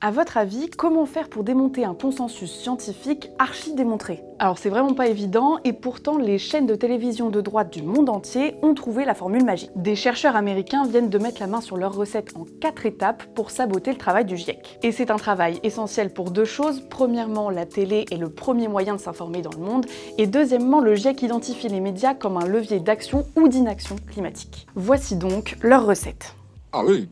À votre avis, comment faire pour démonter un consensus scientifique archi-démontré? Alors c'est vraiment pas évident et pourtant les chaînes de télévision de droite du monde entier ont trouvé la formule magique. Des chercheurs américains viennent de mettre la main sur leur recette en 4 étapes pour saboter le travail du GIEC. Et c'est un travail essentiel pour deux choses. Premièrement, la télé est le premier moyen de s'informer dans le monde et deuxièmement, le GIEC identifie les médias comme un levier d'action ou d'inaction climatique. Voici donc leur recette. Ah oui.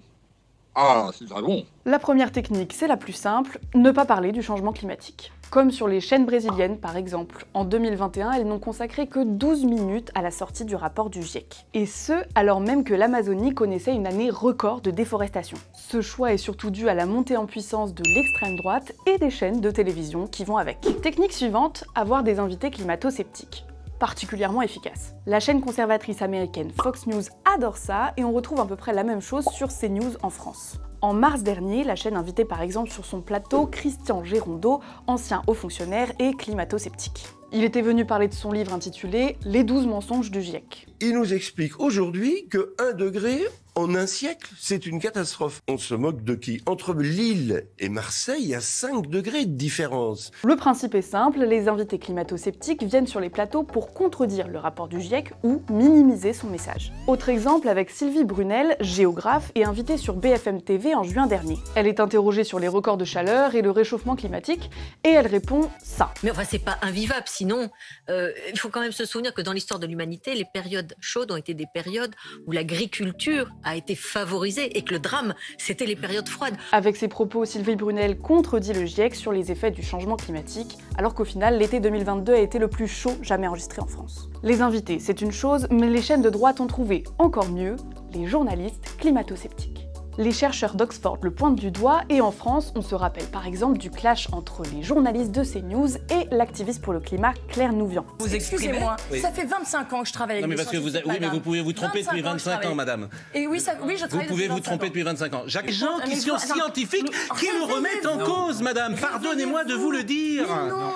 Ah, c'est très bon. La première technique, c'est la plus simple, ne pas parler du changement climatique. Comme sur les chaînes brésiliennes par exemple. En 2021, elles n'ont consacré que 12 minutes à la sortie du rapport du GIEC. Et ce, alors même que l'Amazonie connaissait une année record de déforestation. Ce choix est surtout dû à la montée en puissance de l'extrême droite et des chaînes de télévision qui vont avec. Technique suivante, avoir des invités climato-sceptiques. Particulièrement efficace. La chaîne conservatrice américaine Fox News adore ça et on retrouve à peu près la même chose sur CNews en France. En mars dernier, la chaîne invitait par exemple sur son plateau Christian Gérondeau, ancien haut fonctionnaire et climato-sceptique. Il était venu parler de son livre intitulé « Les 12 mensonges du GIEC ». Il nous explique aujourd'hui que 1 degré en un siècle, c'est une catastrophe. On se moque de qui? Entre Lille et Marseille, il y a 5 degrés de différence. Le principe est simple, les invités climato-sceptiques viennent sur les plateaux pour contredire le rapport du GIEC ou minimiser son message. Autre exemple avec Sylvie Brunel, géographe et invitée sur BFM TV en juin dernier. Elle est interrogée sur les records de chaleur et le réchauffement climatique et elle répond ça. Mais enfin, c'est pas invivable, sinon, il faut quand même se souvenir que dans l'histoire de l'humanité, les périodes chaudes ont été des périodes où l'agriculture a été favorisée et que le drame, c'était les périodes froides. Avec ses propos, Sylvie Brunel contredit le GIEC sur les effets du changement climatique, alors qu'au final, l'été 2022 a été le plus chaud jamais enregistré en France. Les invités, c'est une chose, mais les chaînes de droite ont trouvé encore mieux, les journalistes climato-sceptiques. Les chercheurs d'Oxford le pointent du doigt et en France, on se rappelle par exemple du clash entre les journalistes de CNews et l'activiste pour le climat Claire Nouvian. Excusez-moi, oui. Ça fait 25 ans que je travaille avec Non mais parce que vous, oui, mais vous pouvez vous tromper depuis 25 ans, madame. Et oui, oui, je travaille Vous pouvez depuis vous 25 tromper ans. depuis 25 ans. Jacques, gens mais qui sont attends, scientifiques, qui me remettent en cause, madame. Pardonnez-moi de vous le dire.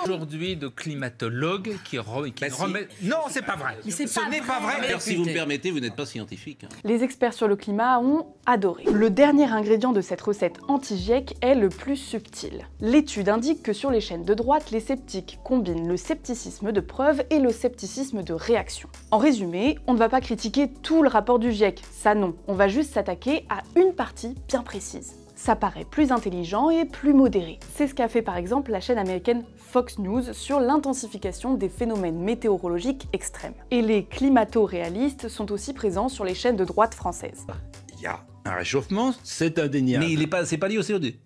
Aujourd'hui, de climatologues qui remettent... Non, c'est pas vrai. Mais c'est Ce pas n'est pas vrai. vrai. Alors si vous me permettez, vous n'êtes pas scientifique. Les experts sur le climat ont adoré. Le dernier ingrédient de cette recette anti-GIEC est le plus subtil. L'étude indique que sur les chaînes de droite, les sceptiques combinent le scepticisme de preuve et le scepticisme de réaction. En résumé, on ne va pas critiquer tout le rapport du GIEC, ça non, on va juste s'attaquer à une partie bien précise. Ça paraît plus intelligent et plus modéré. C'est ce qu'a fait par exemple la chaîne américaine Fox News sur l'intensification des phénomènes météorologiques extrêmes. Et les climato-réalistes sont aussi présents sur les chaînes de droite françaises. Il y a un réchauffement, c'est indéniable. Mais c'est pas lié au CO2.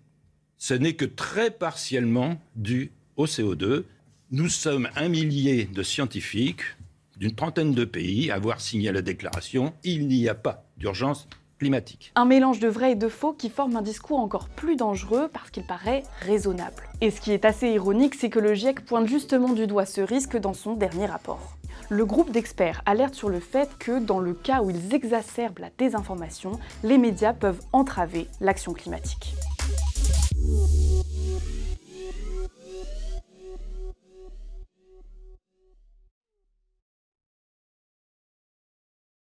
Ce n'est que très partiellement dû au CO2. Nous sommes 1 millier de scientifiques d'une trentaine de pays à avoir signé la déclaration « Il n'y a pas d'urgence climatique ». Un mélange de vrai et de faux qui forme un discours encore plus dangereux parce qu'il paraît raisonnable. Et ce qui est assez ironique, c'est que le GIEC pointe justement du doigt ce risque dans son dernier rapport. Le groupe d'experts alerte sur le fait que, dans le cas où ils exacerbent la désinformation, les médias peuvent entraver l'action climatique.